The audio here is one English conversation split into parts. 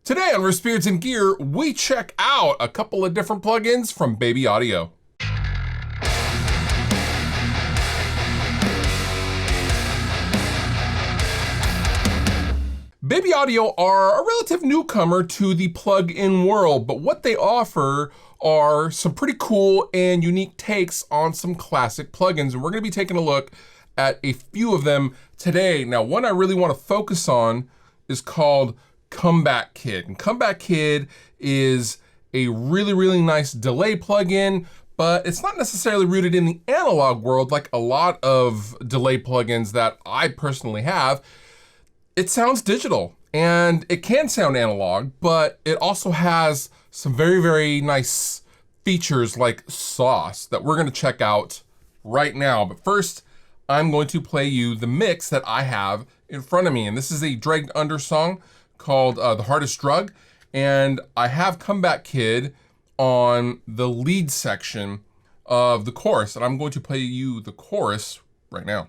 Today on Riffs, Beards, and Gear, we check out a couple of different plugins from Baby Audio. Baby Audio are a relative newcomer to the plug-in world, but what they offer are some pretty cool and unique takes on some classic plugins, and we're going to be taking a look at a few of them today. Now, one I really want to focus on is called Comeback Kid. And Comeback Kid is a really nice delay plugin, but it's not necessarily rooted in the analog world like a lot of delay plugins that I personally have. It sounds digital and it can sound analog, but it also has some very nice features like sauce that we're gonna check out right now. But first, I'm going to play you the mix that I have in front of me. And this is a dragged under song called The Hardest Drug. And I have Comeback Kid on the lead section of the chorus. And I'm going to play you the chorus right now.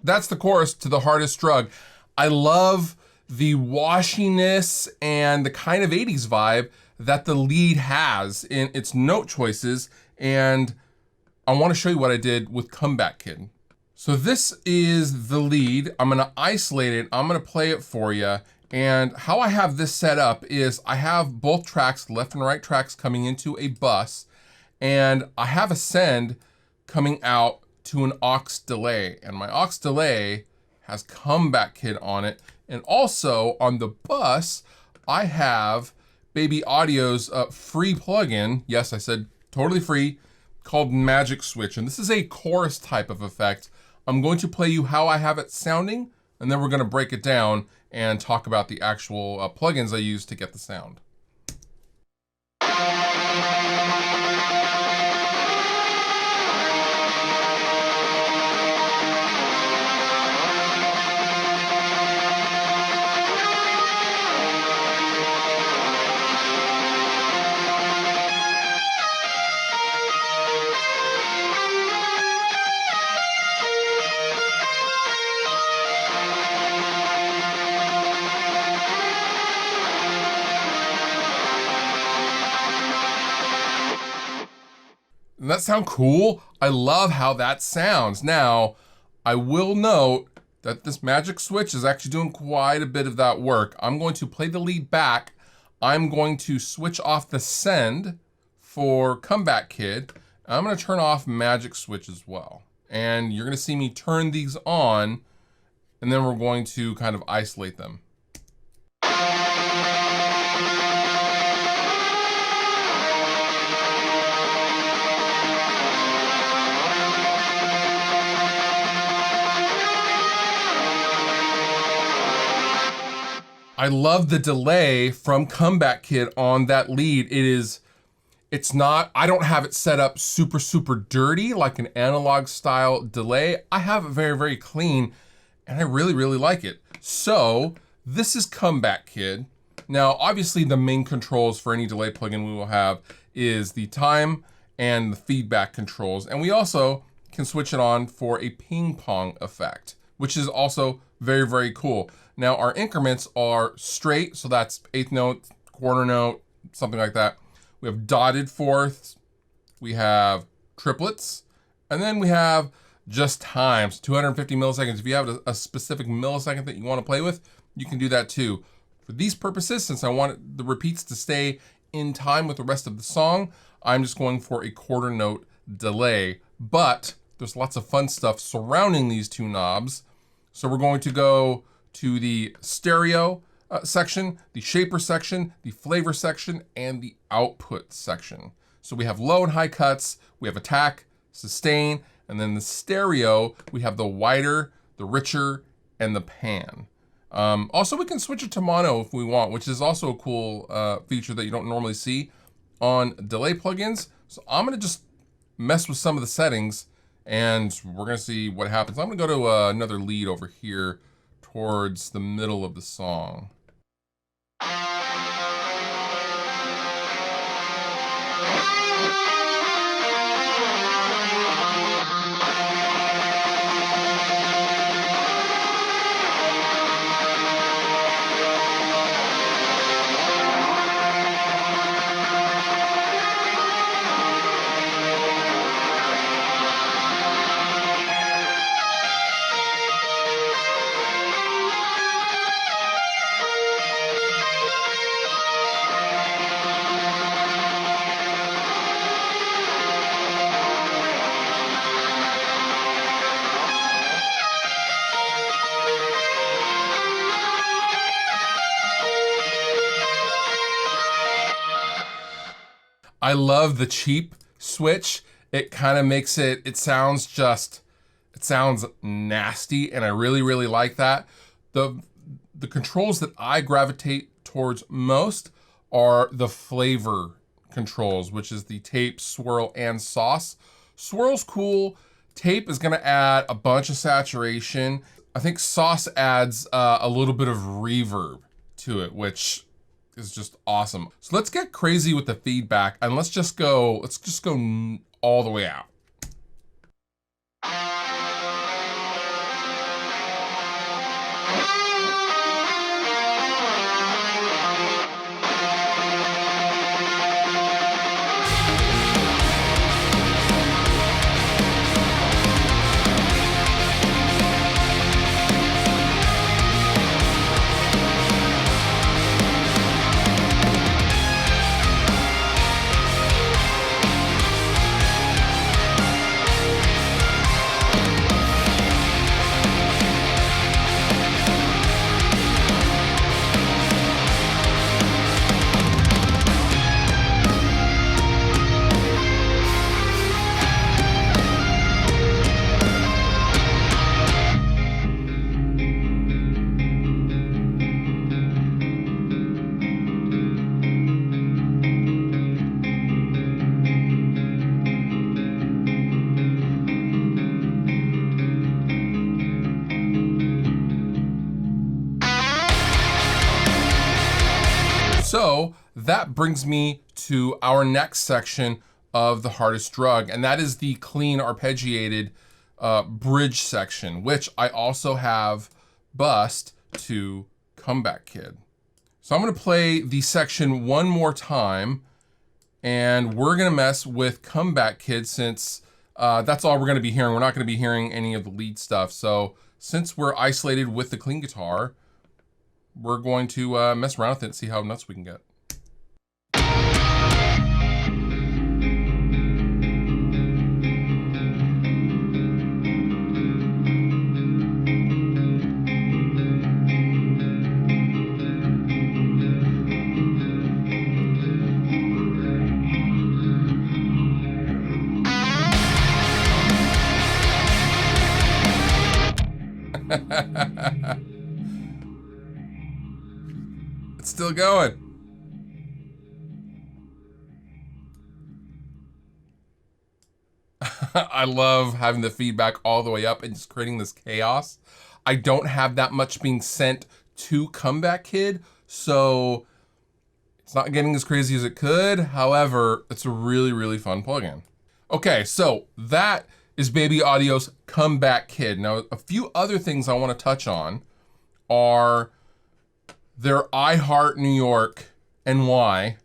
That's the chorus to The Hardest Drug. I love the washiness and the kind of 80s vibe that the lead has in its note choices, and I want to show you what I did with Comeback Kid. So this is the lead. I'm gonna isolate it, I'm gonna play it for you, and how I have this set up is I have both tracks, left and right tracks, coming into a bus, and I have a send coming out to an aux delay, and my aux delay has Comeback Kid on it. And also on the bus, I have Baby Audio's free plugin, yes, I said totally free, called Magic Switch. And this is a chorus type of effect. I'm going to play you how I have it sounding, and then we're gonna break it down and talk about the actual plugins I use to get the sound. Doesn't that sound cool? I love how that sounds. Now, I will note that this Magic Switch is actually doing quite a bit of that work. I'm going to play the lead back. I'm going to switch off the send for Comeback Kid. I'm gonna turn off Magic Switch as well. And you're gonna see me turn these on, and then we're going to kind of isolate them. I love the delay from Comeback Kid on that lead. I don't have it set up super dirty like an analog style delay. I have it very clean, and I really like it. So this is Comeback Kid. Now, obviously the main controls for any delay plugin we will have is the time and the feedback controls. And we also can switch it on for a ping pong effect, which is also very cool. Now our increments are straight, so that's eighth note, quarter note, something like that. We have dotted fourths, we have triplets, and then we have just times, 250 milliseconds. If you have a specific millisecond that you want to play with, you can do that too. For these purposes, since I want the repeats to stay in time with the rest of the song, I'm just going for a quarter note delay. But there's lots of fun stuff surrounding these two knobs. So we're going to go to the stereo section, the shaper section, the flavor section, and the output section. So we have low and high cuts, we have attack, sustain, and then the stereo, we have the wider, the richer, and the pan. Also, we can switch it to mono if we want, which is also a cool feature that you don't normally see on delay plugins. So I'm gonna just mess with some of the settings and we're gonna see what happens. I'm gonna go to another lead over here towards the middle of the song. I love the cheap switch. It kind of makes it sounds nasty, and I really, really like that. The controls that I gravitate towards most are the flavor controls, which is the tape, swirl, and sauce. Swirl's cool. Tape is gonna add a bunch of saturation. I think sauce adds a little bit of reverb to it, which is just awesome. So let's get crazy with the feedback and let's just go all the way out. So that brings me to our next section of the hardest drug, and that is the clean arpeggiated bridge section, which I also have bussed to Comeback Kid. So I'm gonna play the section one more time, and we're gonna mess with Comeback Kid since that's all we're gonna be hearing. We're not gonna be hearing any of the lead stuff. So since we're isolated with the clean guitar, we're going to mess around with it and see how nuts we can get. It's still going. I love having the feedback all the way up and just creating this chaos. I don't have that much being sent to Comeback Kid, so it's not getting as crazy as it could. However, it's a really, really fun plugin. Okay, so that is Baby Audio's Comeback Kid. Now, a few other things I want to touch on are their I Heart New York NY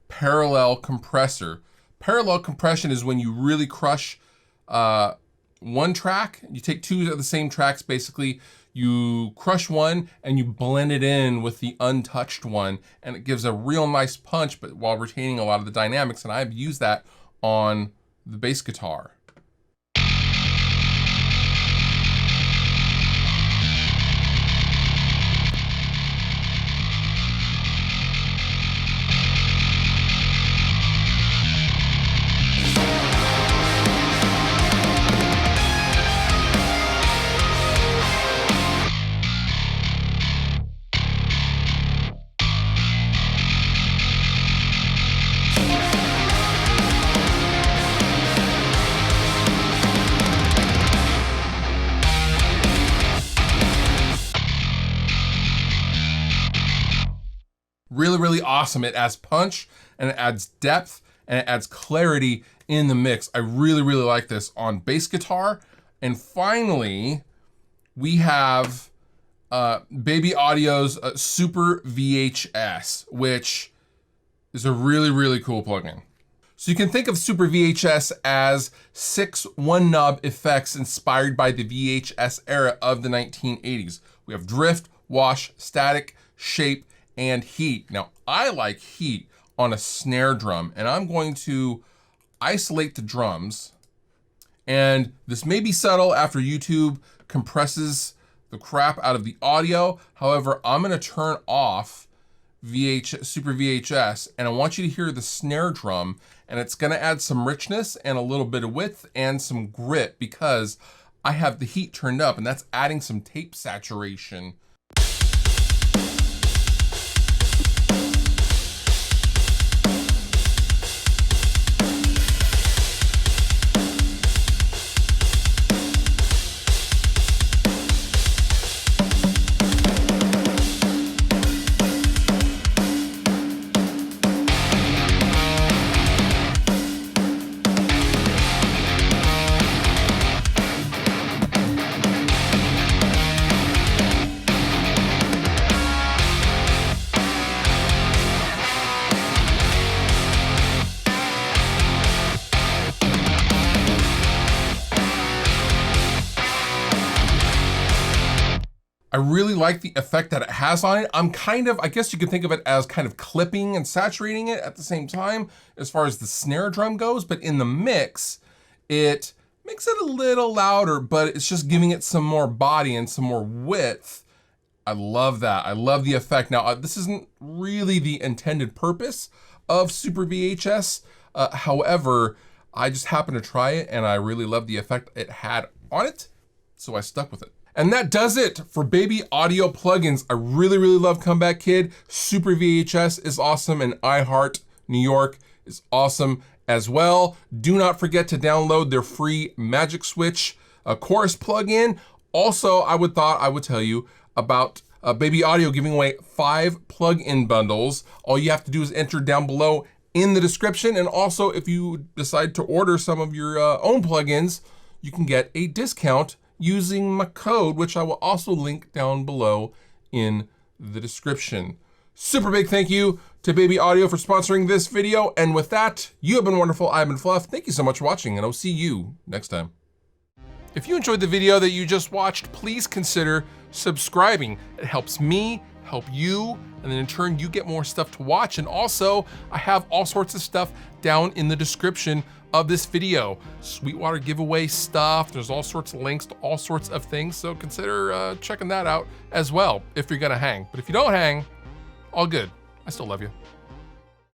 parallel compressor. Parallel compression is when you really crush one track. You take two of the same tracks, basically. You crush one and you blend it in with the untouched one, and it gives a real nice punch, but while retaining a lot of the dynamics. And I've used that on the bass guitar. awesome. It adds punch and it adds depth and it adds clarity in the mix. I really, really like this on bass guitar. And finally, we have Baby Audio's Super VHS, which is a really, really cool plugin. So you can think of Super VHS as 6 one-knob effects inspired by the VHS era of the 1980s. We have drift, wash, static, shape, and heat. Now, I like heat on a snare drum, and I'm going to isolate the drums. And this may be subtle after YouTube compresses the crap out of the audio. However, I'm gonna turn off Super VHS, and I want you to hear the snare drum, and it's gonna add some richness and a little bit of width and some grit because I have the heat turned up, and that's adding some tape saturation. I really like the effect that it has on it. I guess you could think of it as kind of clipping and saturating it at the same time as far as the snare drum goes, but in the mix, it makes it a little louder, but it's just giving it some more body and some more width. I love that. I love the effect. Now, this isn't really the intended purpose of Super VHS. However, I just happened to try it and I really love the effect it had on it, so I stuck with it. And that does it for Baby Audio plugins. I really, really love Comeback Kid. Super VHS is awesome, and iHeart New York is awesome as well. Do not forget to download their free Magic Switch chorus plugin. Also, I would tell you about Baby Audio giving away 5 plugin bundles. All you have to do is enter down below in the description. And also, if you decide to order some of your own plugins, you can get a discount using my code, which I will also link down below in the description. Super big thank you to Baby Audio for sponsoring this video. And with that, you have been wonderful. I've been Fluff. Thank you so much for watching, and I'll see you next time. If you enjoyed the video that you just watched, please consider subscribing. It helps me, help you, and then in turn, you get more stuff to watch. And also, I have all sorts of stuff down in the description of this video. Sweetwater giveaway stuff. There's all sorts of links to all sorts of things. So consider checking that out as well if you're gonna hang. But if you don't hang, all good. I still love you.